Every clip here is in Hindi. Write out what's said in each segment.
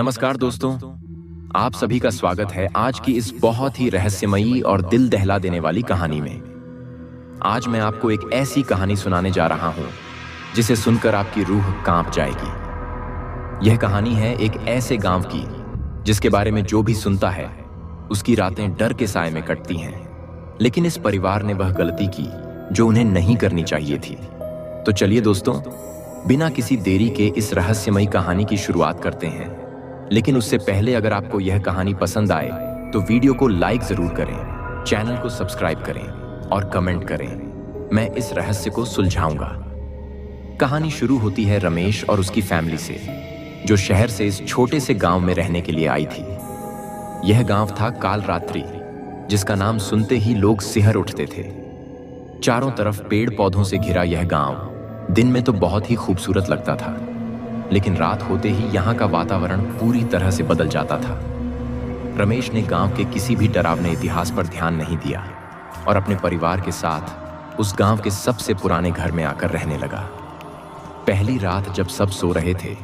नमस्कार दोस्तों, आप सभी का स्वागत है आज की इस बहुत ही रहस्यमयी और दिल दहला देने वाली कहानी में। आज मैं आपको एक ऐसी कहानी सुनाने जा रहा हूं जिसे सुनकर आपकी रूह कांप जाएगी। यह कहानी है एक ऐसे गांव की जिसके बारे में जो भी सुनता है उसकी रातें डर के साए में कटती हैं। लेकिन इस परिवार ने वह गलती की जो उन्हें नहीं करनी चाहिए थी। तो चलिए दोस्तों, बिना किसी देरी के इस रहस्यमयी कहानी की शुरुआत करते हैं। लेकिन उससे पहले अगर आपको यह कहानी पसंद आए तो वीडियो को लाइक जरूर करें, चैनल को सब्सक्राइब करें और कमेंट करें। मैं इस रहस्य को सुलझाऊंगा। कहानी शुरू होती है रमेश और उसकी फैमिली से, जो शहर से इस छोटे से गांव में रहने के लिए आई थी। यह गांव था कालरात्रि, जिसका नाम सुनते ही लोग सिहर उठते थे। चारों तरफ पेड़ पौधों से घिरा यह गांव दिन में तो बहुत ही खूबसूरत लगता था, लेकिन रात होते ही यहाँ का वातावरण पूरी तरह से बदल जाता था। रमेश ने गांव के किसी भी डरावने इतिहास पर ध्यान नहीं दिया और अपने परिवार के साथ उस गांव के सबसे पुराने घर में आकर रहने लगा। पहली रात जब सब सो रहे थे,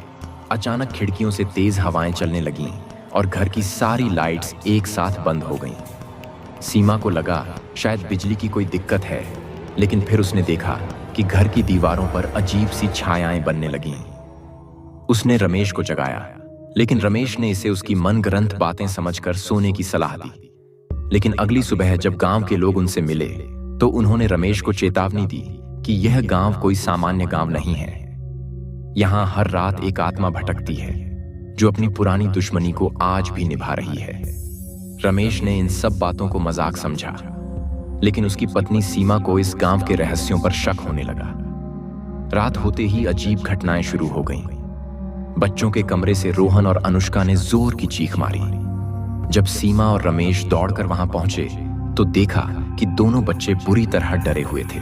अचानक खिड़कियों से तेज हवाएं चलने लगीं और घर की सारी लाइट्स एक साथ बंद हो गईं। सीमा को लगा शायद बिजली की कोई दिक्कत है, लेकिन फिर उसने देखा कि घर की दीवारों पर अजीब सी छायाएं बनने लगीं। उसने रमेश को जगाया, लेकिन रमेश ने इसे उसकी मनगढ़ंत बातें समझकर सोने की सलाह दी। लेकिन अगली सुबह जब गांव के लोग उनसे मिले तो उन्होंने रमेश को चेतावनी दी कि यह गांव कोई सामान्य गांव नहीं है। यहां हर रात एक आत्मा भटकती है जो अपनी पुरानी दुश्मनी को आज भी निभा रही है। रमेश ने इन सब बातों को मजाक समझा, लेकिन उसकी पत्नी सीमा को इस गांव के रहस्यों पर शक होने लगा। रात होते ही अजीब घटनाएं शुरू हो गईं। बच्चों के कमरे से रोहन और अनुष्का ने जोर की चीख मारी। जब सीमा और रमेश दौड़कर वहां पहुंचे तो देखा कि दोनों बच्चे बुरी तरह डरे हुए थे।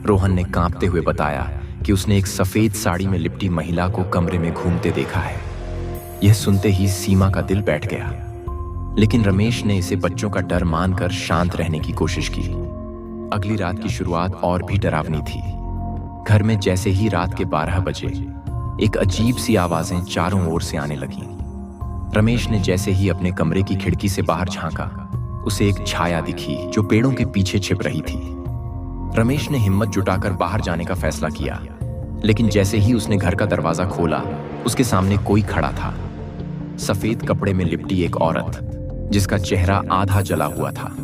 रोहन ने कांपते हुए बताया कि उसने एक सफेद साड़ी में लिपटी महिला को कमरे में घूमते देखा है। यह सुनते ही सीमा का दिल बैठ गया, लेकिन रमेश ने इसे बच्चों का डर मानकर शांत रहने की कोशिश की। अगली रात की शुरुआत और भी डरावनी थी। घर में जैसे ही रात के 12 बजे एक अजीब सी आवाजें चारों ओर से आने लगीं। रमेश ने जैसे ही अपने कमरे की खिड़की से बाहर झांका, उसे एक छाया दिखी जो पेड़ों के पीछे छिप रही थी। रमेश ने हिम्मत जुटाकर बाहर जाने का फैसला किया, लेकिन जैसे ही उसने घर का दरवाजा खोला, उसके सामने कोई खड़ा था। सफेद कपड़े में लिपटी एक औरत, जिसका चेहरा आधा जला हुआ था।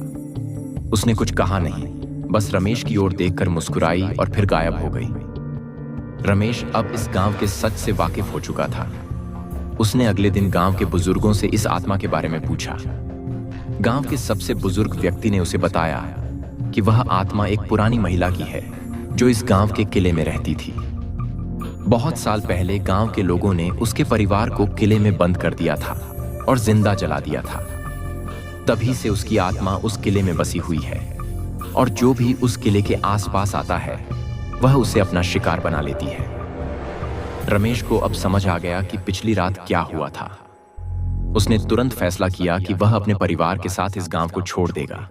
उसने कुछ कहा नहीं, बस रमेश की ओर देखकर मुस्कुराई और फिर गायब हो गई। रमेश अब इस गांव के सच से वाकिफ हो चुका था। उसने अगले दिन गांव के बुजुर्गों से इस आत्मा के बारे में पूछा। गांव के सबसे बुजुर्ग व्यक्ति ने उसे बताया कि वह आत्मा एक पुरानी महिला की है जो इस गांव के किले में रहती थी। बहुत साल पहले गांव के लोगों ने उसके परिवार को किले में बंद कर दिया था और जिंदा जला दिया था। तभी से उसकी आत्मा उस किले में बसी हुई है और जो भी उस किले के आसपास आता है वह उसे अपना शिकार बना लेती है। रमेश को अब समझ आ गया कि पिछली रात क्या हुआ था। उसने तुरंत फैसला किया कि वह अपने परिवार के साथ इस गांव को छोड़ देगा,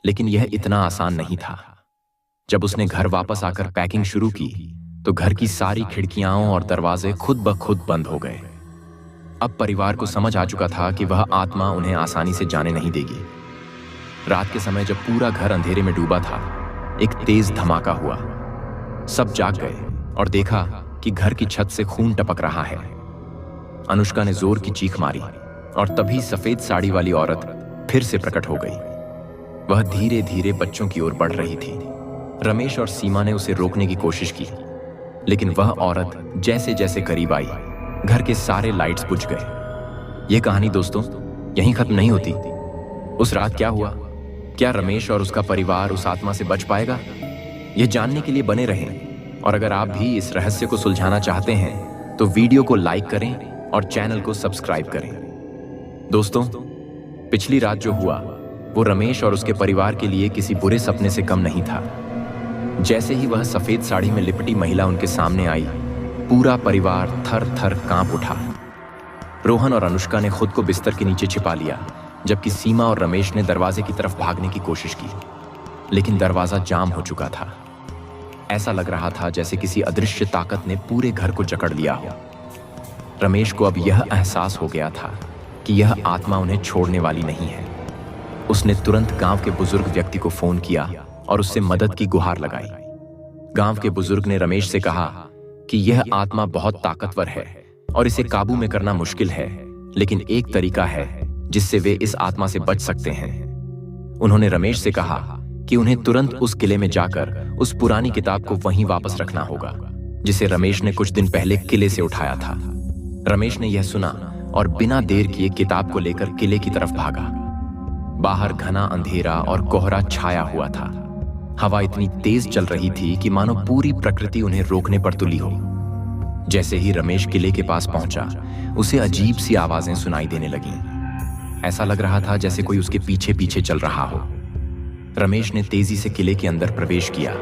लेकिन यह इतना आसान नहीं था। जब उसने घर वापस आकर पैकिंग शुरू की तो घर की सारी खिड़कियां और दरवाजे खुद ब खुद बंद हो गए। अब परिवार को समझ आ चुका था कि वह आत्मा उन्हें आसानी से जाने नहीं देगी। रात के समय जब पूरा घर अंधेरे में डूबा था, एक तेज धमाका हुआ। सब जाग गए और देखा कि घर की छत से खून टपक रहा है। अनुष्का ने जोर की चीख मारी और तभी सफेद साड़ी वाली औरत फिर से प्रकट हो गई। वह धीरे धीरे बच्चों की ओर बढ़ रही थी। रमेश और सीमा ने उसे रोकने की कोशिश की, लेकिन वह औरत जैसे जैसे करीब आई, घर के सारे लाइट्स बुझ गए। यह कहानी दोस्तों यहीं खत्म नहीं होती। उस रात क्या हुआ? क्या रमेश और उसका परिवार उस आत्मा से बच पाएगा? यह जानने के लिए बने रहें। और अगर आप भी इस रहस्य को सुलझाना चाहते हैं तो वीडियो को लाइक करें और चैनल को सब्सक्राइब करें। दोस्तों, पिछली रात जो हुआ वो रमेश और उसके परिवार के लिए किसी बुरे सपने से कम नहीं था। जैसे ही वह सफेद साड़ी में लिपटी महिला उनके सामने आई, पूरा परिवार थर थर कांप उठा। रोहन और अनुष्का ने खुद को बिस्तर के नीचे छिपा लिया, जबकि सीमा और रमेश ने दरवाजे की तरफ भागने की कोशिश की, लेकिन दरवाजा जाम हो चुका था। ऐसा लग रहा था जैसे किसी अदृश्य ताकत ने पूरे घर को जकड़ लिया हो। रमेश को अब यह एहसास हो गया था कि यह आत्मा उन्हें छोड़ने वाली नहीं है। उसने तुरंत गांव के बुजुर्ग व्यक्ति को फोन किया और उससे मदद की गुहार लगाई। गांव के बुजुर्ग ने रमेश से कहा कि यह आत्मा बहुत ताकतवर है और इसे काबू में करना मुश्किल है, लेकिन एक तरीका है जिससे वे इस आत्मा से बच सकते हैं। उन्होंने रमेश से कहा कि उन्हें तुरंत उस किले में जाकर उस पुरानी किताब को वहीं वापस रखना होगा जिसे रमेश ने कुछ दिन पहले किले से उठाया था। रमेश ने यह सुना और बिना देर किए किताब को लेकर किले की तरफ भागा। बाहर घना अंधेरा और कोहरा छाया हुआ था। हवा इतनी तेज चल रही थी कि मानो पूरी प्रकृति उन्हें रोकने पर तुली हो। जैसे ही रमेश किले के पास पहुंचा, उसे अजीब सी आवाजें सुनाई देने लगीं। ऐसा लग रहा था जैसे कोई उसके पीछे पीछे चल रहा हो। रमेश ने तेजी से किले के अंदर प्रवेश किया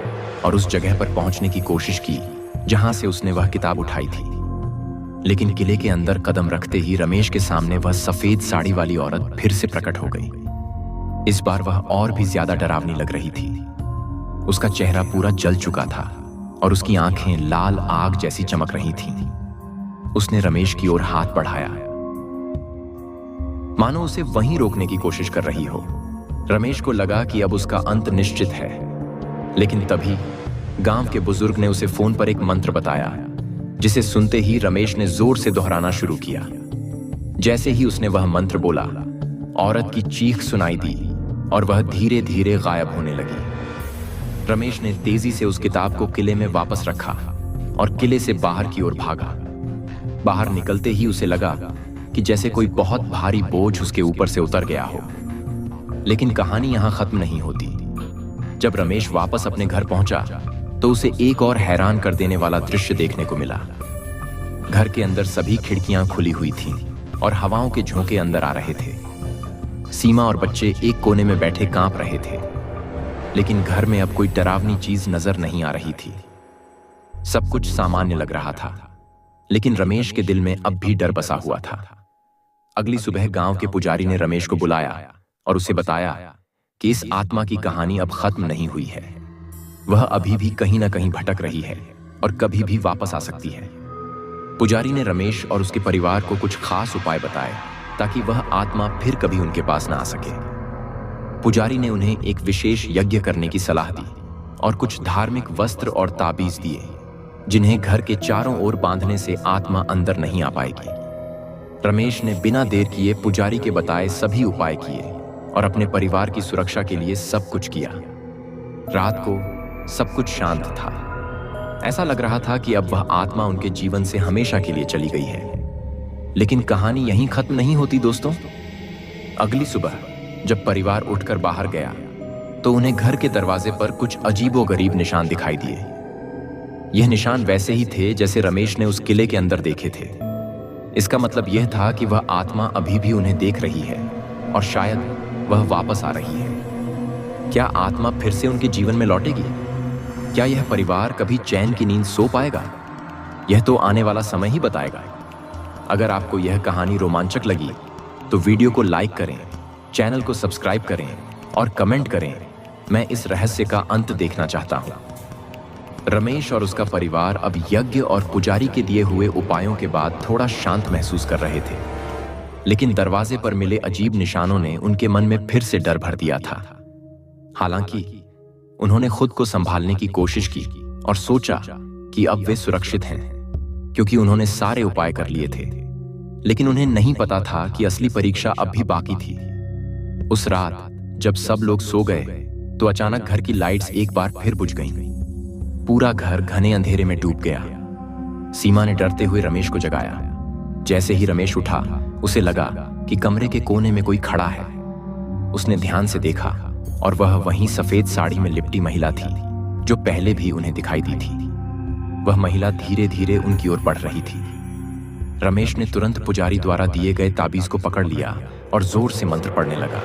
और उस जगह पर पहुंचने की कोशिश की जहां से उसने वह किताब उठाई थी। लेकिन किले के अंदर कदम रखते ही रमेश के सामने वह सफेद साड़ी वाली औरत फिर से प्रकट हो गई। इस बार वह और भी ज्यादा डरावनी लग रही थी। उसका चेहरा पूरा जल चुका था और उसकी आंखें लाल आग जैसी चमक रही थीं। उसने रमेश की ओर हाथ बढ़ाया, मानो उसे वहीं रोकने की कोशिश कर रही हो। रमेश को लगा कि अब उसका अंत निश्चित है, लेकिन तभी गांव के बुजुर्ग ने उसे फोन पर एक मंत्र बताया, जिसे सुनते ही रमेश ने जोर से दोहराना शुरू किया। जैसे ही उसने वह मंत्र बोला, औरत की चीख सुनाई दी और वह धीरे धीरे गायब होने लगी। रमेश ने तेजी से उस किताब को किले में वापस रखा और किले से बाहर की ओर भागा। बाहर निकलते ही उसे लगा कि जैसे कोई बहुत भारी बोझ उसके ऊपर से उतर गया हो। लेकिन कहानी यहां खत्म नहीं होती। जब रमेश वापस अपने घर पहुंचा तो उसे एक और हैरान कर देने वाला दृश्य देखने को मिला। घर के अंदर सभी खिड़कियां खुली हुई थीं और हवाओं के झोंके अंदर आ रहे थे। सीमा और बच्चे एक कोने में बैठे कांप रहे थे, लेकिन घर में अब कोई डरावनी चीज नजर नहीं आ रही थी। सब कुछ सामान्य लग रहा था, लेकिन रमेश के दिल में अब भी डर बसा हुआ था। अगली सुबह गांव के पुजारी ने रमेश को बुलाया और उसे बताया कि इस आत्मा की कहानी अब खत्म नहीं हुई है। वह अभी भी कहीं ना कहीं भटक रही है और कभी भी वापस आ सकती है। पुजारी ने रमेश और उसके परिवार को कुछ खास उपाय बताए ताकि वह आत्मा फिर कभी उनके पास ना आ सके। पुजारी ने उन्हें एक विशेष यज्ञ करने की सलाह दी और कुछ धार्मिक वस्त्र और ताबीज दिए, जिन्हें घर के चारों ओर बांधने से आत्मा अंदर नहीं आ पाएगी। रमेश ने बिना देर किए पुजारी के बताए सभी उपाय किए और अपने परिवार की सुरक्षा के लिए सब कुछ किया। रात को सब कुछ शांत था। ऐसा लग रहा था कि अब वह आत्मा उनके जीवन से हमेशा के लिए चली गई है। लेकिन कहानी यहीं खत्म नहीं होती दोस्तों। अगली सुबह जब परिवार उठकर बाहर गया तो उन्हें घर के दरवाजे पर कुछ अजीबोगरीब निशान दिखाई दिए। यह निशान वैसे ही थे जैसे रमेश ने उस किले के अंदर देखे थे। इसका मतलब यह था कि वह आत्मा अभी भी उन्हें देख रही है और शायद वह वापस आ रही है। क्या आत्मा फिर से उनके जीवन में लौटेगी? क्या यह परिवार कभी चैन की नींद सो पाएगा? यह तो आने वाला समय ही बताएगा। अगर आपको यह कहानी रोमांचक लगी तो वीडियो को लाइक करें, चैनल को सब्सक्राइब करें और कमेंट करें। मैं इस रहस्य का अंत देखना चाहता हूं। रमेश और उसका परिवार अब यज्ञ और पुजारी के दिए हुए उपायों के बाद थोड़ा शांत महसूस कर रहे थे, लेकिन दरवाजे पर मिले अजीब निशानों ने उनके मन में फिर से डर भर दिया था। हालांकि उन्होंने खुद को संभालने की कोशिश की और सोचा कि अब वे सुरक्षित हैं, क्योंकि उन्होंने सारे उपाय कर लिए थे। लेकिन उन्हें नहीं पता था कि असली परीक्षा अब भी बाकी थी। उस रात जब सब लोग सो गए तो अचानक घर की लाइट्स एक बार फिर बुझ गईं। पूरा घर घने अंधेरे में डूब गया। सीमा ने डरते हुए रमेश को जगाया। जैसे ही रमेश उठा, उसे लगा कि कमरे के कोने में कोई खड़ा है। उसने ध्यान से देखा और वह वहीं सफेद साड़ी में लिपटी महिला थी जो पहले भी उन्हें दिखाई दी थी। वह महिला धीरे धीरे उनकी ओर बढ़ रही थी। रमेश ने तुरंत पुजारी द्वारा दिए गए ताबीज को पकड़ लिया और जोर से मंत्र पढ़ने लगा,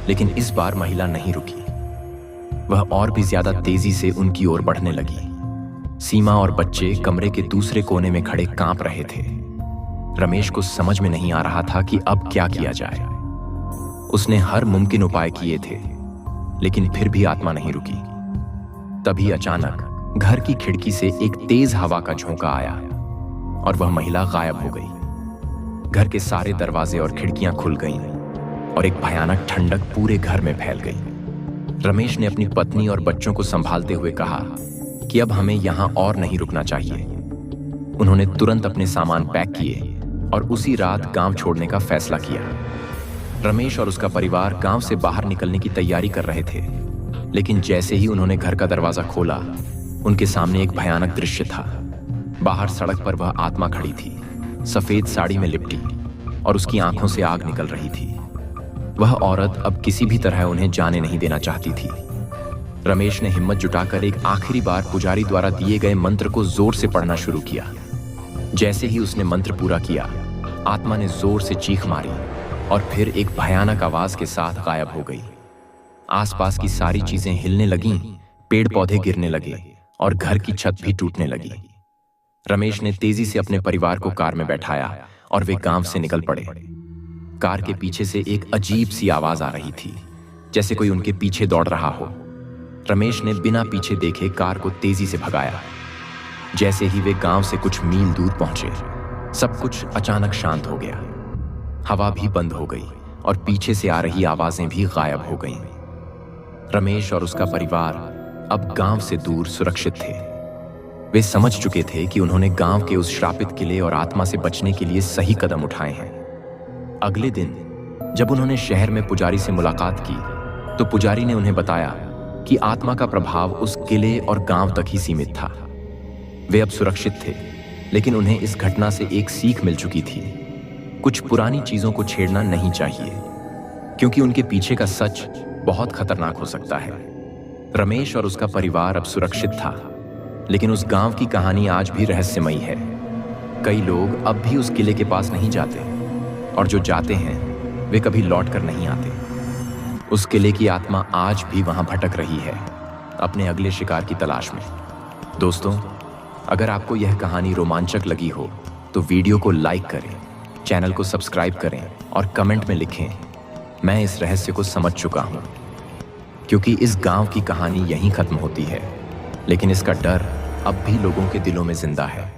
लेकिन इस बार महिला नहीं रुकी। वह और भी ज्यादा तेजी से उनकी ओर बढ़ने लगी। सीमा और बच्चे कमरे के दूसरे कोने में खड़े कांप रहे थे। रमेश को समझ में नहीं आ रहा था कि अब क्या किया जाए। उसने हर मुमकिन उपाय किए थे, लेकिन फिर भी आत्मा नहीं रुकी। तभी अचानक घर की खिड़की से एक तेज हवा का झोंका आया और वह महिला गायब हो गई। घर के सारे दरवाजे और खिड़कियां खुल गईं और एक भयानक ठंडक पूरे घर में फैल गई। रमेश ने अपनी पत्नी और बच्चों को संभालते हुए कहा कि अब हमें यहां और नहीं रुकना चाहिए। उन्होंने तुरंत अपने सामान पैक किए और उसी रात गांव छोड़ने का फैसला किया। रमेश और उसका परिवार गांव से बाहर निकलने की तैयारी कर रहे थे, लेकिन जैसे ही उन्होंने घर का दरवाजा खोला, उनके सामने एक भयानक दृश्य था। बाहर सड़क पर वह आत्मा खड़ी थी, सफेद साड़ी में लिपटी, और उसकी आंखों से आग निकल रही थी। वह औरत अब किसी भी तरह उन्हें जाने नहीं देना चाहती थी। रमेश ने हिम्मत जुटाकर एक आखिरी बार पुजारी द्वारा दिए गए मंत्र को जोर से पढ़ना शुरू किया। जैसे ही उसने मंत्र पूरा किया, आत्मा ने जोर से चीख मारी और फिर एक भयानक आवाज के साथ गायब हो गई। आसपास की सारी चीजें हिलने लगीं, पेड़ पौधे गिरने लगे और घर की छत भी टूटने लगी। रमेश ने तेजी से अपने परिवार को कार में बैठाया और वे गांव से निकल पड़े। कार के पीछे से एक अजीब सी आवाज आ रही थी, जैसे कोई उनके पीछे दौड़ रहा हो। रमेश ने बिना पीछे देखे कार को तेजी से भगाया। जैसे ही वे गांव से कुछ मील दूर पहुंचे, सब कुछ अचानक शांत हो गया। हवा भी बंद हो गई और पीछे से आ रही आवाजें भी गायब हो गईं। रमेश और उसका परिवार अब गांव से दूर सुरक्षित थे। वे समझ चुके थे कि उन्होंने गांव के उस श्रापित किले और आत्मा से बचने के लिए सही कदम उठाए हैं। अगले दिन जब उन्होंने शहर में पुजारी से मुलाकात की, तो पुजारी ने उन्हें बताया कि आत्मा का प्रभाव उस किले और गांव तक ही सीमित था। वे अब सुरक्षित थे, लेकिन उन्हें इस घटना से एक सीख मिल चुकी थी। कुछ पुरानी चीजों को छेड़ना नहीं चाहिए, क्योंकि उनके पीछे का सच बहुत खतरनाक हो सकता है। रमेश और उसका परिवार अब सुरक्षित था, लेकिन उस गांव की कहानी आज भी रहस्यमयी है। कई लोग अब भी उस किले के पास नहीं जाते, और जो जाते हैं वे कभी लौट कर नहीं आते। उस किले की आत्मा आज भी वहां भटक रही है, अपने अगले शिकार की तलाश में। दोस्तों, अगर आपको यह कहानी रोमांचक लगी हो तो वीडियो को लाइक करें, चैनल को सब्सक्राइब करें और कमेंट में लिखें, मैं इस रहस्य को समझ चुका हूं। क्योंकि इस गांव की कहानी यहीं खत्म होती है, लेकिन इसका डर अब भी लोगों के दिलों में जिंदा है।